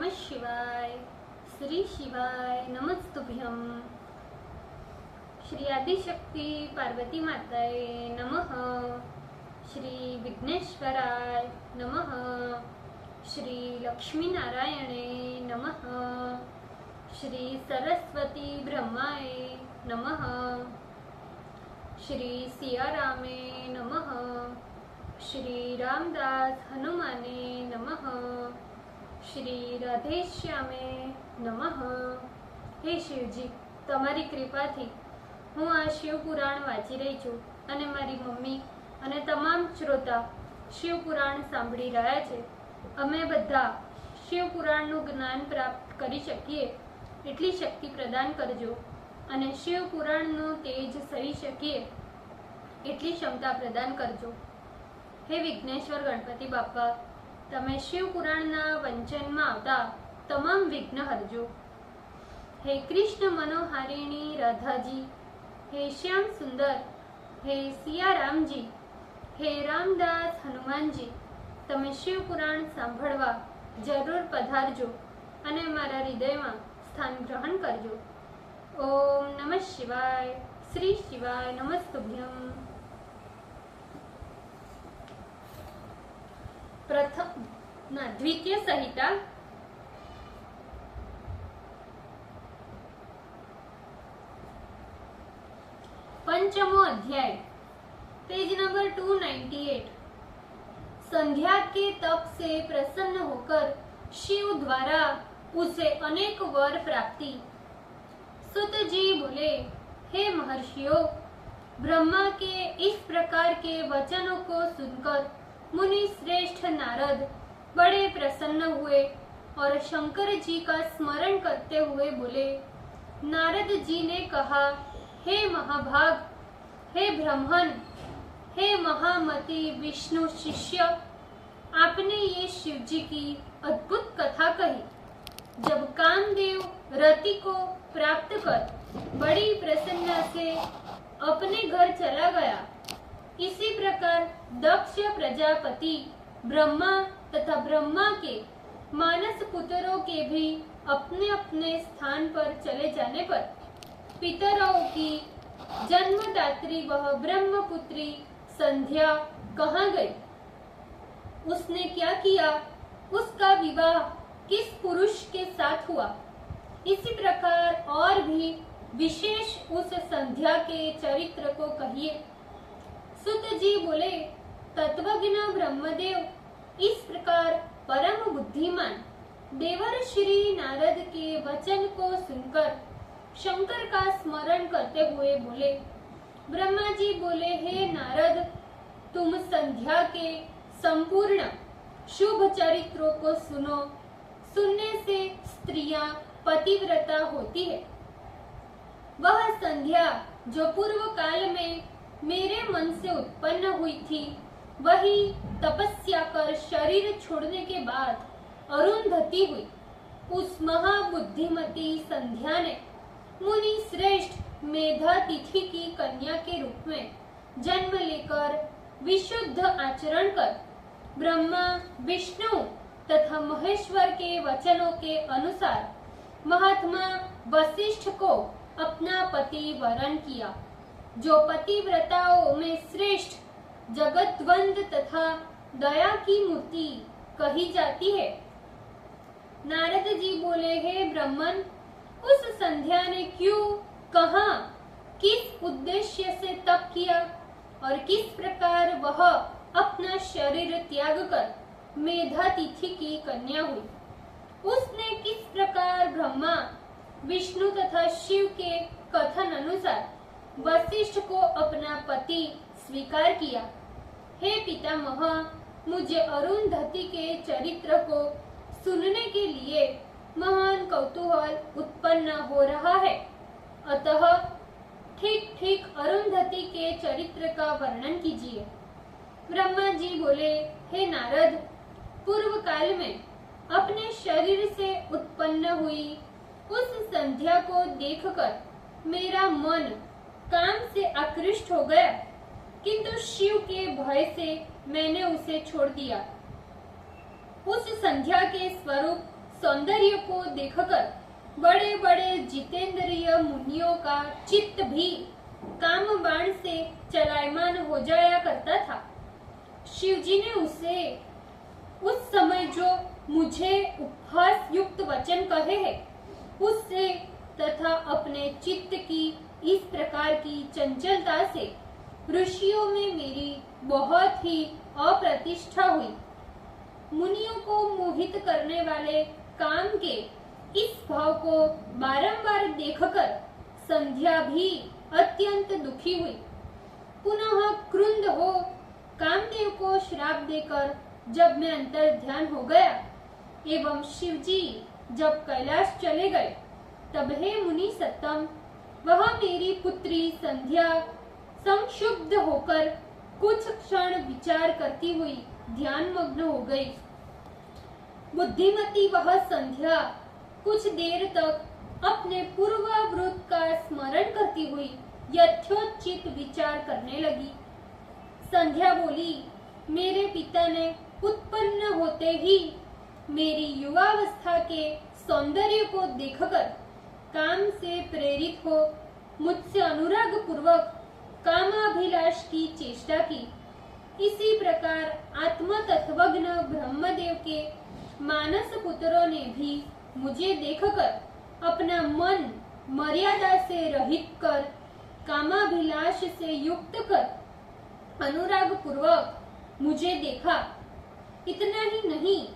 नमः शिवाय। श्री शिवाय नमस्तुभ्यं। श्री आदिशक्ति पार्वती माताये नमः। श्री विघ्नेश्वराय नमः। श्री लक्ष्मी नारायणे नमः। श्री सरस्वती ब्रह्माय नमः। श्री सियारामे नमः। श्री रामदास हनुमाने नमः। श्री राधेश्यामे नमः। हे शिवजी, તમારી કૃપાથી હું આ શિવ પુરાણ વાંચી રહી છું અને મારી મમ્મી અને તમામ શ્રોતા શિવ પુરાણ સાંભળી રહ્યા છે। અમે બધા શિવ પુરાણનું જ્ઞાન પ્રાપ્ત કરી શકીએ એટલી શક્તિ પ્રદાન કરજો અને શિવ પુરાણનું તેજ સહી શકીએ એટલી ક્ષમતા પ્રદાન કરજો। હે વિઘ્નેશ્વર ગણપતિ બાપા, તમે શિવ પુરાણના વંચનમાં આવતા તમામ વિઘ્ન હરજો। हे कृष्ण मनोहारिणी राधा जी, हे श्याम सुंदर, हे सिया राम जी, हे रामदास हनुमान जी, तमे शिव पुराण सांभळवा जरूर पधारजो अने मारा हृदयमां स्थान ग्रहण करजो। ओम नमः शिवाय। श्री शिवाय नमस्तुभ्यं। प्रथम द्वितीय संहिता पंचमो अध्याय, पेज नंबर 298। संध्या के तप से प्रसन्न होकर शिव द्वारा उसे अनेक वर प्राप्ति। सुत जी बोले, हे महर्षियों, ब्रह्मा के इस प्रकार के वचनों को सुनकर मुनि श्रेष्ठ नारद बड़े प्रसन्न हुए और शंकर जी का स्मरण करते हुए बोले। नारद जी ने कहा, हे महाभाग, हे ब्रह्मन, हे महामति विष्णु शिष्य, आपने ये शिव जी की अद्भुत कथा कही। जब कामदेव रति को प्राप्त कर बड़ी प्रसन्नता से अपने घर चला गया, इसी प्रकार दक्ष प्रजापति ब्रह्मा तथा ब्रह्मा के मानस पुत्रों के भी अपने अपने स्थान पर चले जाने पर पितरों की जन्मदात्री वह ब्रह्मपुत्री संध्या कहाँ गई? उसने क्या किया? उसका विवाह किस पुरुष के साथ हुआ? इसी प्रकार और भी विशेष उस संध्या के चरित्र को कहिए। सुत जी बोले, तत्वज्ञ ब्रह्मदेव इस प्रकार परम बुद्धिमान देवर श्री नारद के वचन को सुनकर शंकर का स्मरण करते हुए बोले। ब्रह्मा जी बोले, हे नारद, तुम संध्या के संपूर्ण शुभ चरित्रों को सुनो। सुनने से स्त्रियां पतिव्रता होती है। वह संध्या जो पूर्व काल में मेरे मन से उत्पन्न हुई थी, वही तपस्या कर शरीर छोड़ने के बाद अरुंधति हुई। उस महाबुद्धिमती संध्या ने मुनि श्रेष्ठ मेधा तिथि की कन्या के रूप में जन्म लेकर विशुद्ध आचरण कर ब्रह्मा विष्णु तथा महेश्वर के वचनों के अनुसार महात्मा वशिष्ठ को अपना पति वरण किया, जो पतिव्रताओं में श्रेष्ठ जगतवंद तथा दया की मूर्ति कही जाती है। नारद जी बोले, हे ब्रह्मन, उस संध्या ने क्यों, कहाँ, किस उद्देश्य से तप किया और किस प्रकार वह अपना शरीर त्याग कर मेधा तिथि की कन्या हुई? उसने किस प्रकार ब्रह्मा विष्णु तथा शिव के कथन अनुसार वशिष्ठ को अपना पति स्वीकार किया? हे पितामह, मुझे अरुंधति के चरित्र को सुनने के लिए महान कौतूहल उत्पन्न हो रहा है। अतः ठीक ठीक अरुंधति के चरित्र का वर्णन कीजिए। ब्रह्मा जी बोले, हे नारद, पूर्व काल में अपने शरीर से उत्पन्न हुई उस संध्या को देखकर मेरा मन काम से आकृष्ट हो गया, किंतु शिव के भय से मैंने उसे छोड़ दिया। उस संध्या के स्वरूप सौंदर्य को देखकर बड़े बड़े जितेंद्रिय मुनियों का चित्त भी काम बाण से चलायमान हो जाया करता था। शिवजी ने उसे उस समय जो मुझे उपहास युक्त वचन कहे हैं उससे तथा अपने चित्त की इस प्रकार की चंचलता से ऋषियों में मेरी बहुत ही अप्रतिष्ठा हुई। मुनियों को मोहित करने वाले काम के इस भाव को बारंबार देखकर संध्या भी अत्यंत दुखी हुई। पुनः क्रुद्ध हो कामदेव को श्राप देकर जब मैं अंतर ध्यान हो गया एवं शिवजी जब कैलाश चले गए तब हे मुनि सत्तम, वह मेरी पुत्री संध्या संक्षुब्ध होकर कुछ क्षण विचार करती हुई ध्यान मग्न हो गई। बुद्धिमती वह संध्या कुछ देर तक अपने पूर्वावृत का स्मरण करती हुई यथोचित विचार करने लगी। संध्या बोली, मेरे पिता ने उत्पन्न होते ही मेरी युवावस्था के सौंदर्य को देखकर काम से प्रेरित हो मुझसे अनुराग पूर्वक कामाभिलाष की चेष्टा की। इसी प्रकार आत्म तत्वज्ञ ब्रह्मदेव के मानस पुत्रों ने भी मुझे देखकर अपना मन मर्यादा से रहित कर कामाभिलाष से युक्त कर अनुराग पूर्वक मुझे देखा। इतना ही नहीं,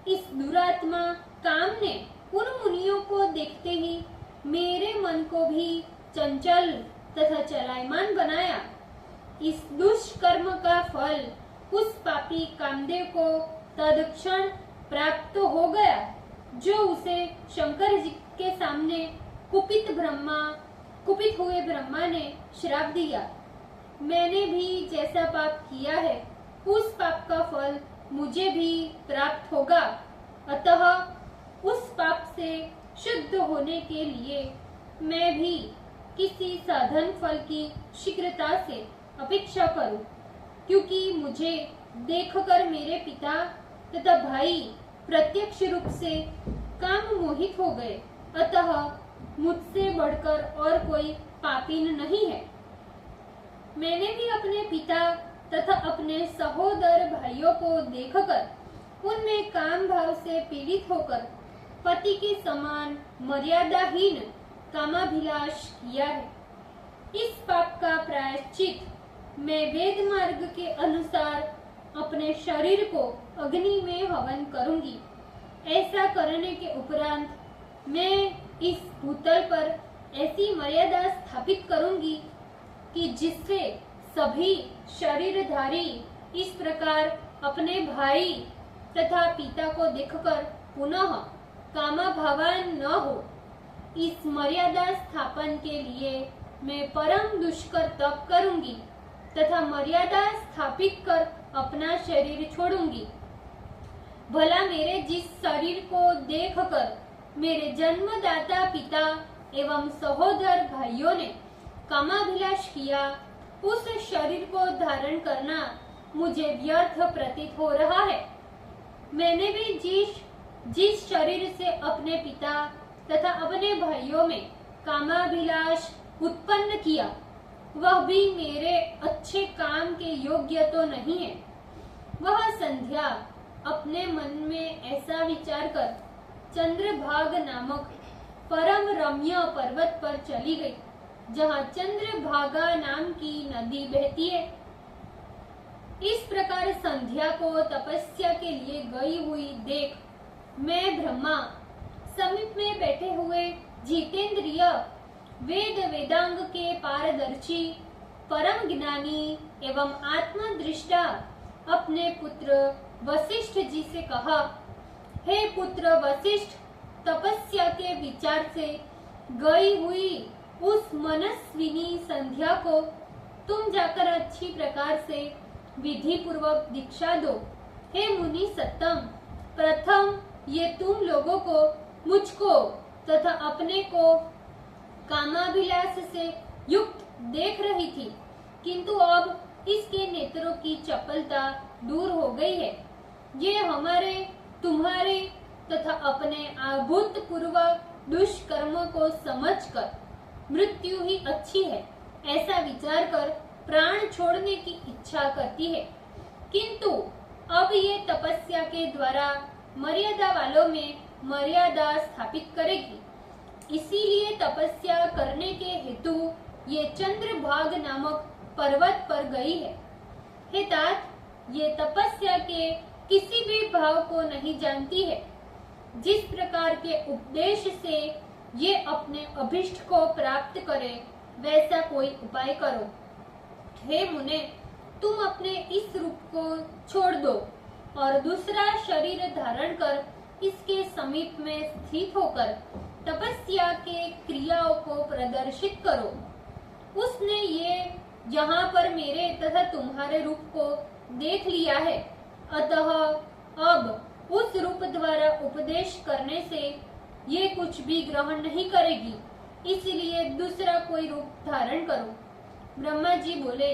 इस दुरात्मा काम ने उन मुनियों को देखते ही मेरे मन को भी चंचल तथा चलायमान बनाया। इस दुष्कर्म का फल उस पापी कामदेव को तत्क्षण प्राप्त हो गया जो उसे शंकर जी के सामने कुपित हुए ब्रह्मा ने श्राप दिया। मैंने भी जैसा पाप किया है उस पाप का फल मुझे भी प्राप्त होगा। अतः उस पाप से शुद्ध होने के लिए मैं भी किसी साधन फल की शीघ्रता से अपेक्षा करूं, क्योंकि मुझे देखकर मेरे पिता तथा भाई प्रत्यक्ष रूप से काम मोहित हो गए। अतः मुझसे बढ़कर और कोई पापीन नहीं है। मैंने भी अपने पिता तथा अपने सहोदर भाइयों को देखकर उनमें काम भाव से पीड़ित होकर पति के समान मर्यादाहीन कामाभिलाष किया है। इस पाप का प्रायश्चित मैं वेद मार्ग के अनुसार अपने शरीर को अग्नि में हवन करूंगी। ऐसा करने के उपरांत मैं इस भूतल पर ऐसी मर्यादा स्थापित करूंगी कि जिससे सभी शरीरधारी इस प्रकार अपने भाई तथा पिता को देखकर पुनः कामाभावान न हो। इस मर्यादा स्थापन के लिए मैं परम दुष्कर तप करूंगी तथा मर्यादा स्थापित कर अपना शरीर छोड़ूंगी। भला मेरे जिस शरीर को देखकर मेरे जन्मदाता पिता एवं सहोदर भाइयों ने कामाभिलाष किया, उस शरीर को धारण करना मुझे व्यर्थ प्रतीत हो रहा है। मैंने भी जिस शरीर से अपने पिता तथा अपने भाइयों में कामाभिलाष उत्पन्न किया, वह भी मेरे अच्छे काम के योग्य तो नहीं है। वह संध्या अपने मन में ऐसा विचार कर चंद्रभाग नामक परम रम्य पर्वत पर चली गई, जहाँ चंद्रभागा नाम की नदी बहती है। इस प्रकार संध्या को तपस्या के लिए गई हुई देख मैं ब्रह्मा समीप में बैठे हुए जितेंद्रिय वेद वेदांग के पारदर्शी परम ज्ञानी एवं आत्मदृष्टा अपने पुत्र वशिष्ठ जी से कहा, हे पुत्र वशिष्ठ, तपस्या के विचार से गई हुई उस मनस्विनी संध्या को तुम जाकर अच्छी प्रकार से विधि पूर्वक दीक्षा दो। हे मुनि सत्तम, प्रथम ये तुम लोगों को मुझको तथा अपने को कामाभिलाष से युक्त देख रही थी, किंतु अब इसके नेत्रों की चपलता दूर हो गई है। ये हमारे तुम्हारे तथा अपने अभूतपूर्व दुष्कर्मों को समझकर मृत्यु ही अच्छी है ऐसा विचार कर प्राण छोड़ने की इच्छा करती है, किंतु अब ये तपस्या के द्वारा मर्यादा वालों में मर्यादा स्थापित करेगी। इसीलिए तपस्या करने के हेतु ये चंद्रभाग नामक पर्वत पर गई है। हे तात, ये तपस्या के किसी भी भाव को नहीं जानती है। जिस प्रकार के उपदेश से ये अपने अभिष्ट को प्राप्त करे वैसा कोई उपाय करो। हे मुने, तुम अपने इस रूप को छोड़ दो और दूसरा शरीर धारण कर इसके समीप में स्थित होकर तपस्या के क्रियाओं को प्रदर्शित करो। उसने ये यहाँ पर मेरे तथा तुम्हारे रूप को देख लिया है, अतः अब उस रूप द्वारा उपदेश करने से ये कुछ भी ग्रहण नहीं करेगी, इसलिए दूसरा कोई रूप धारण करो। ब्रह्मा जी बोले,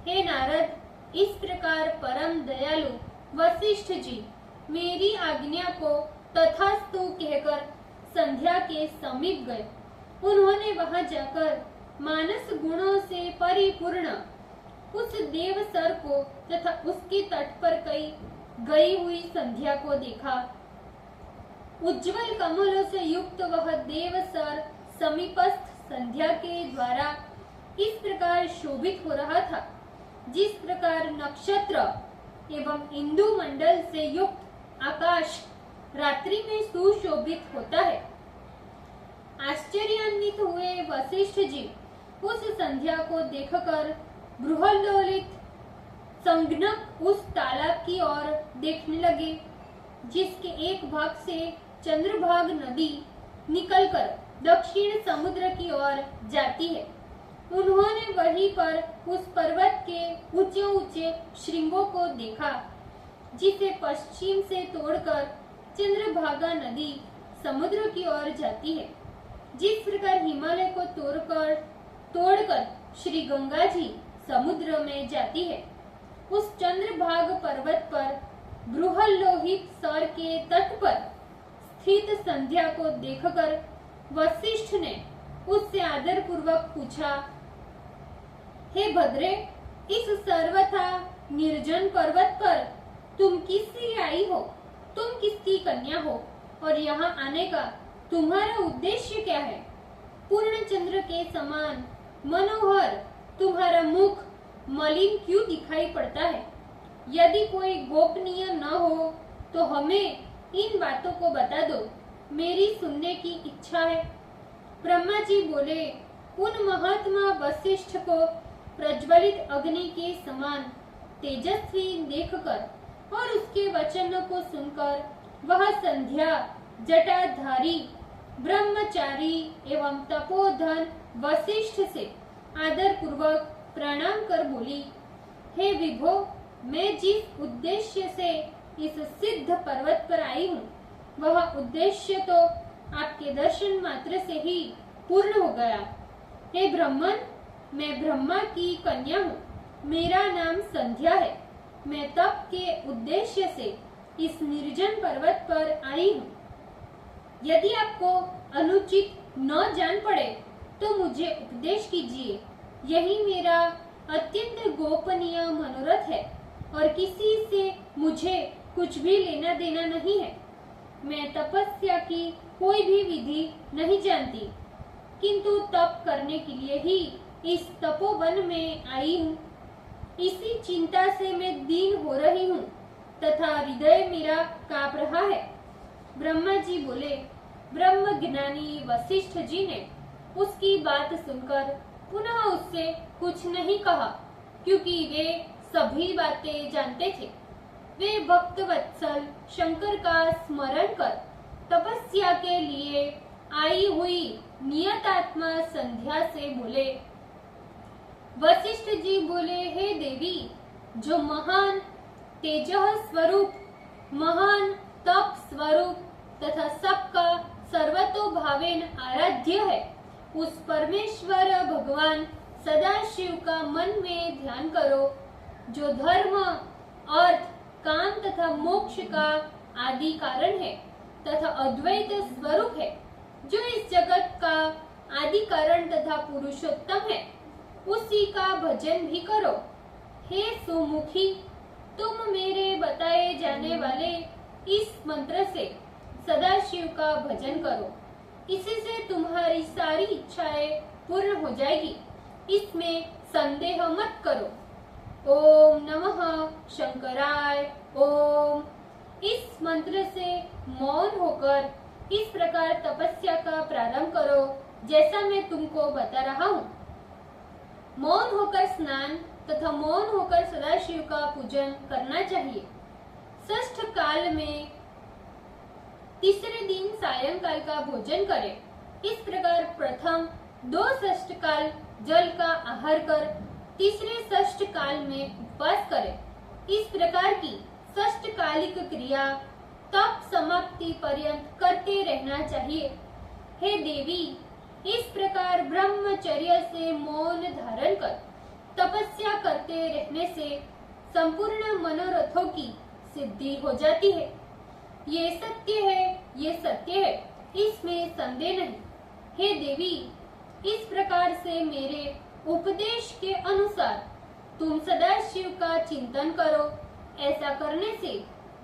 हे नारद, इस प्रकार परम दयालु वशिष्ठ जी मेरी आज्ञा को तथास्तु कहकर संध्या के समीप गए। उन्होंने वहां जाकर मानस गुणों से परिपूर्ण उस देवसर को तथा उसके तट पर गई हुई संध्या को देखा। उज्जवल कमलों से युक्त वह देवसर समीपस्थ संध्या के द्वारा इस प्रकार शोभित हो रहा था, जिस प्रकार नक्षत्र एवं इंदु मंडल से युक्त आकाश रात्रि में सुशोभित होता है। आश्चर्यान्वित हुए वशिष्ठ जी उस संध्या को देखकर बृहल्लोलित संगनक उस तालाब की ओर देखने लगे, जिसके एक भाग से चंद्रभाग नदी निकलकर दक्षिण समुद्र की ओर जाती है। उन्होंने वहीं पर उस पर्वत के ऊंचे ऊंचे श्रृंगों को देखा, जिसे पश्चिम से तोड़कर चंद्रभागा नदी समुद्र की ओर जाती है। जिस प्रकार हिमालय को तोड़कर श्री गंगा जी समुद्र में जाती है, उस चंद्रभाग पर्वत पर बृहल्लोहित सर के तट पर स्थित संध्या को देखकर वशिष्ठ ने उससे आदर पूर्वक पूछा, हे भद्रे, इस सर्वथा निर्जन पर्वत पर तुम किससे आई हो? तुम किसकी कन्या हो और यहाँ आने का तुम्हारा उद्देश्य क्या है? पूर्ण चंद्र के समान मनोहर तुम्हारा मुख मलिन क्यों दिखाई पड़ता है? यदि कोई गोपनीय न हो तो हमें इन बातों को बता दो, मेरी सुनने की इच्छा है। ब्रह्मा जी बोले, उन महात्मा वशिष्ठ को प्रज्वलित अग्नि के समान तेजस्वी देखकर और उसके वचनों को सुनकर वह संध्या जटाधारी ब्रह्मचारी एवं तपोधन वशिष्ठ से आदर पूर्वक प्रणाम कर बोली, हे विभो, मैं जिस उद्देश्य से इस सिद्ध पर्वत पर आई हूँ, वह उद्देश्य तो आपके दर्शन मात्र से ही पूर्ण हो गया। हे ब्राह्मण, मैं ब्रह्मा की कन्या हूँ, मेरा नाम संध्या है। मैं तप के उद्देश्य से इस निर्जन पर्वत पर आई हूँ। यदि आपको अनुचित न जान पड़े तो मुझे उपदेश कीजिए। यही मेरा अत्यंत गोपनीय मनोरथ है और किसी से मुझे कुछ भी लेना देना नहीं है। मैं तपस्या की कोई भी विधि नहीं जानती, किंतु तप करने के लिए ही इस तपोवन में आई हूँ। इसी चिंता से मैं दीन हो रही हूँ तथा हृदय मेरा कांप रहा है। ब्रह्मा जी बोले, ब्रह्म ज्ञानी वशिष्ठ जी ने उसकी बात सुनकर पुनः उससे कुछ नहीं कहा, क्योंकि वे सभी बातें जानते थे। वे भक्त वत्सल शंकर का स्मरण कर तपस्या के लिए आई हुई नियतात्मा संध्या से बोले। वशिष्ठ जी बोले, हे देवी, जो महान तेजः स्वरूप, महान तप स्वरूप तथा सबका सर्वतोभावेन आराध्य है, उस परमेश्वर भगवान सदाशिव का मन में ध्यान करो, जो धर्म, अर्थ, काम तथा मोक्ष का आदि कारण है तथा अद्वैत स्वरूप है, जो इस जगत का आदि कारण तथा पुरुषोत्तम है, उसी का भजन भी करो। हे सुमुखी, तुम मेरे बताए जाने वाले इस मंत्र से सदाशिव का भजन करो। इसी से तुम्हारी सारी इच्छाएं पूर्ण हो जाएगी, इसमें संदेह मत करो। ओम नमः शंकराय ओम। इस मंत्र से मौन होकर इस प्रकार तपस्या का प्रारंभ करो, जैसा मैं तुमको बता रहा हूँ। मौन होकर स्नान तथा मौन होकर सदाशिव का पूजन करना चाहिए। षष्ठ काल में तीसरे दिन सायंकाल का भोजन करें। इस प्रकार प्रथम 2 षष्ठ काल जल का आहार कर तीसरे षष्ठ काल में उपवास करें। इस प्रकार की षष्ठ कालिक क्रिया तप समाप्ति पर्यंत करते रहना चाहिए। हे देवी, इस प्रकार ब्रह्मचर्य से मौन धारण कर तपस्या करते रहने से संपूर्ण मनोरथों की सिद्धि हो जाती है। ये सत्य है, ये सत्य है, इसमें संदेह नहीं। हे देवी, इस प्रकार से मेरे उपदेश के अनुसार तुम सदाशिव का चिंतन करो। ऐसा करने से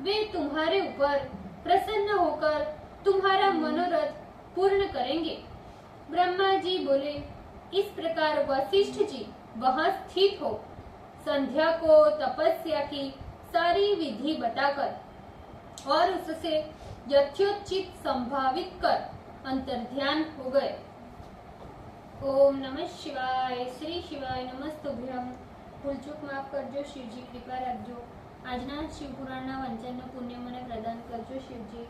वे तुम्हारे ऊपर प्रसन्न होकर तुम्हारा मनोरथ पूर्ण करेंगे। ब्रह्मा जी बोले, इस प्रकार वशिष्ठ जी वहां स्थित हो संध्या को तपस्या की सारी विधि बताकर और उससे यथोचित संभावित कर अंतर्ध्यान हो गए। ओम नमः शिवाय। श्री शिवाय नमस्तुभ्यम। भूल चूक माफ करजो शिवजी, कृपा रखजो। આજના શિવપુરાણના વાંચનનું પુણ્ય મને પ્રદાન કરજો શિવજી।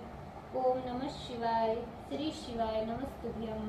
ઓમ નમઃ શિવાય। શ્રી શિવાય નમસ્તુભ્યમ।